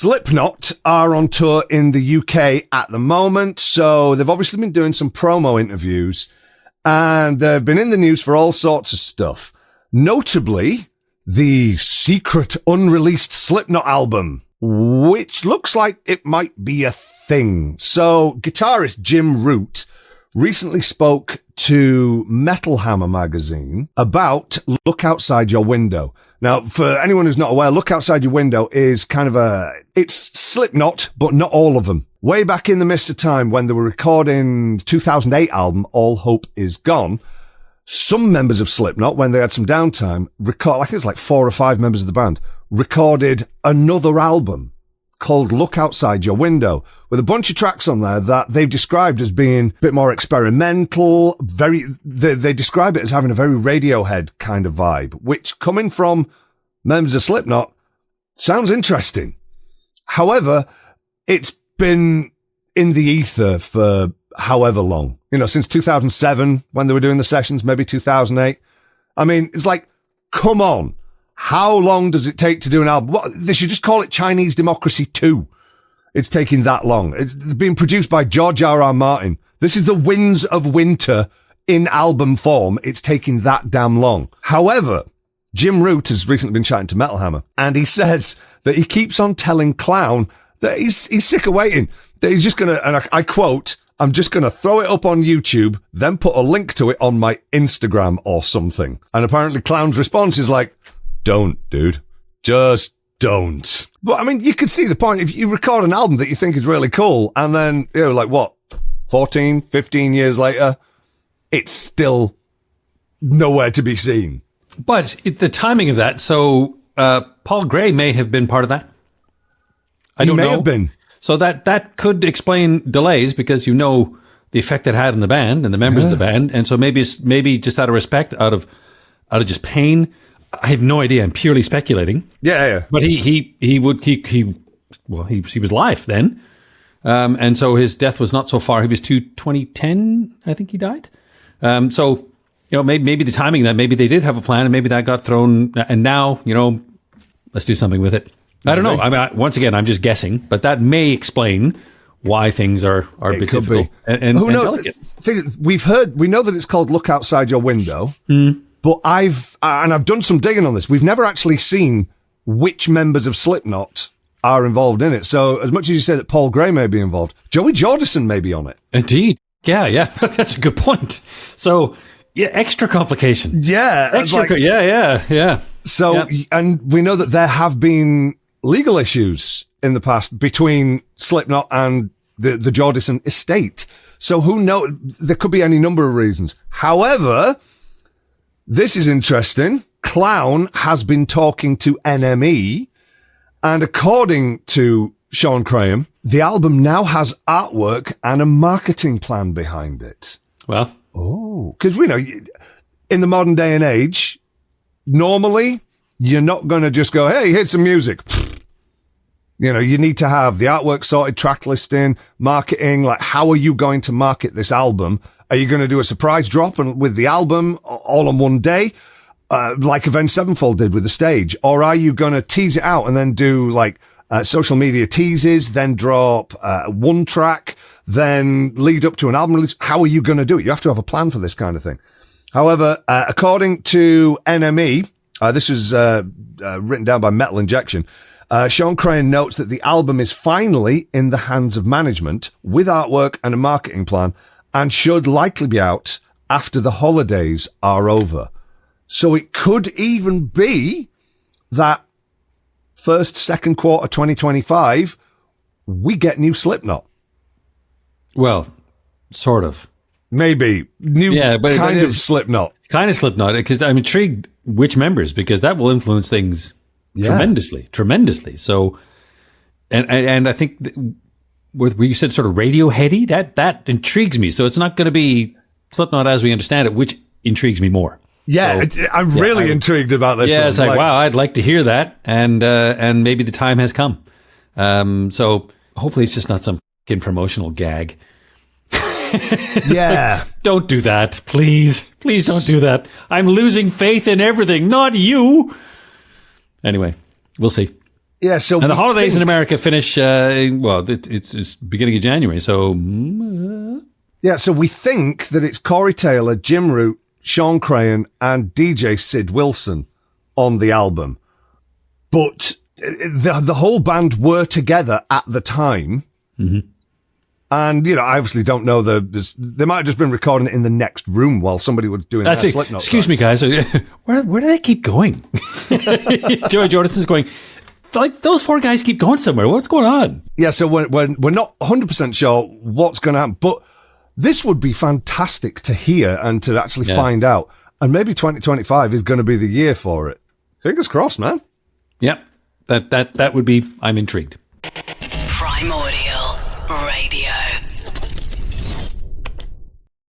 Slipknot are on tour in the UK at the moment, so they've obviously been doing some promo interviews, and they've been in the news for all sorts of stuff. Notably, the secret unreleased Slipknot album, which looks like it might be a thing. So, guitarist Jim Root recently spoke to Metal Hammer magazine about Look Outside Your Window. Now, for anyone who's not aware, Look Outside Your Window is kind of it's Slipknot, but not all of them. Way back in the mist of time when they were recording the 2008 album, All Hope Is Gone, some members of Slipknot, when they had some downtime, I think it's like 4 or 5 members of the band, recorded another album called Look Outside Your Window, with a bunch of tracks on there that they've described as being a bit more experimental, they describe it as having a very Radiohead kind of vibe, which, coming from members of Slipknot, sounds interesting. However, it's been in the ether for however long. Since 2007, when they were doing the sessions, maybe 2008. I mean, it's like, come on. How long does it take to do an album? They should just call it Chinese Democracy 2. It's taking that long. It's being produced by George R.R. Martin. This is the Winds of Winter in album form. It's taking that damn long. However, Jim Root has recently been chatting to Metal Hammer, and he says that he keeps on telling Clown that he's sick of waiting. That he's just going to, and I quote, "I'm just going to throw it up on YouTube, then put a link to it on my Instagram or something." And apparently Clown's response is like, "Don't, dude. Just don't." But I mean, you could see the point. If you record an album that you think is really cool, and then, 14, 15 years later, it's still nowhere to be seen. But the timing of that, so Paul Gray may have been part of that. I don't know. He may have been. So that could explain delays, because the effect it had on the band and the members of the band, and so maybe just out of respect, out of just pain. I have no idea. I'm purely speculating. Yeah. But he was live then, and so his death was not so far. He was 2010, I think he died. So maybe the timing, that maybe they did have a plan, and maybe that got thrown, and now let's do something with it. I don't know. I mean, once again, I'm just guessing, but that may explain why things are a bit difficult and who knows? Delicate. We know that it's called Look Outside Your Window. But I've done some digging on this. We've never actually seen which members of Slipknot are involved in it. So as much as you say that Paul Gray may be involved, Joey Jordison may be on it. Indeed. Yeah. That's a good point. So, yeah, extra complication. Yeah. Yeah. So, and we know that there have been legal issues in the past between Slipknot and the Jordison estate. So who knows? There could be any number of reasons. However, this is interesting. Clown has been talking to NME, and according to Shawn, the album now has artwork and a marketing plan behind it. Well, because we know in the modern day and age, normally you're not going to just go, "Hey, here's some music." You need to have the artwork sorted, track listing, marketing. Like, how are you going to market this album? Are you going to do a surprise drop with the album all on one day, like Avenged Sevenfold did with the stage? Or are you going to tease it out and then do social media teases, then drop one track, then lead up to an album release? How are you going to do it? You have to have a plan for this kind of thing. However, according to NME, this was written down by Metal Injection, Shawn Crahan notes that the album is finally in the hands of management with artwork and a marketing plan, and should likely be out after the holidays are over. So it could even be that second quarter 2025, we get new Slipknot. Well, sort of. Maybe. Kind of Slipknot. Kind of Slipknot, because I'm intrigued which members, because that will influence things tremendously. So, and I think where you said sort of Radiohead-y, that intrigues me. So it's not going to be Slipknot as we understand it, which intrigues me more. Yeah, so, I'm really intrigued about this. Yeah, it's like, wow, I'd like to hear that, and maybe the time has come. So hopefully it's just not some fucking promotional gag. Yeah. Don't do that, please. Please don't do that. I'm losing faith in everything, not you. Anyway, we'll see. Yeah, so and the holidays in America finish, it's beginning of January, so... Yeah, so we think that it's Corey Taylor, Jim Root, Shawn Crahan, and DJ Sid Wilson on the album. But the whole band were together at the time. Mm-hmm. And, I obviously don't know they might have just been recording it in the next room while somebody was doing their Slipknot. Excuse me, guys. Where do they keep going? Joey Jordison's going... Like, those 4 guys keep going somewhere. What's going on? Yeah, so we're not 100% sure what's going to happen, but this would be fantastic to hear and to actually find out. And maybe 2025 is going to be the year for it. Fingers crossed, man. Yep. That would be... I'm intrigued. Primordial Radio.